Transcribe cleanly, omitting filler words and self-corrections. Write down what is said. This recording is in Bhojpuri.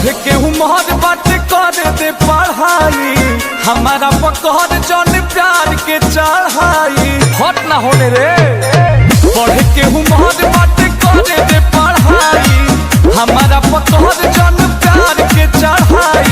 पढ़ के उम्र बात कर दे पढ़ाई, हमारा पकड़ जन प्यार के चढ़ाई। हट ना होने रे, पढ़ के उम्र बात कर दे पढ़ाई, हमारा पकड़ जन प्यार के चढ़ाई।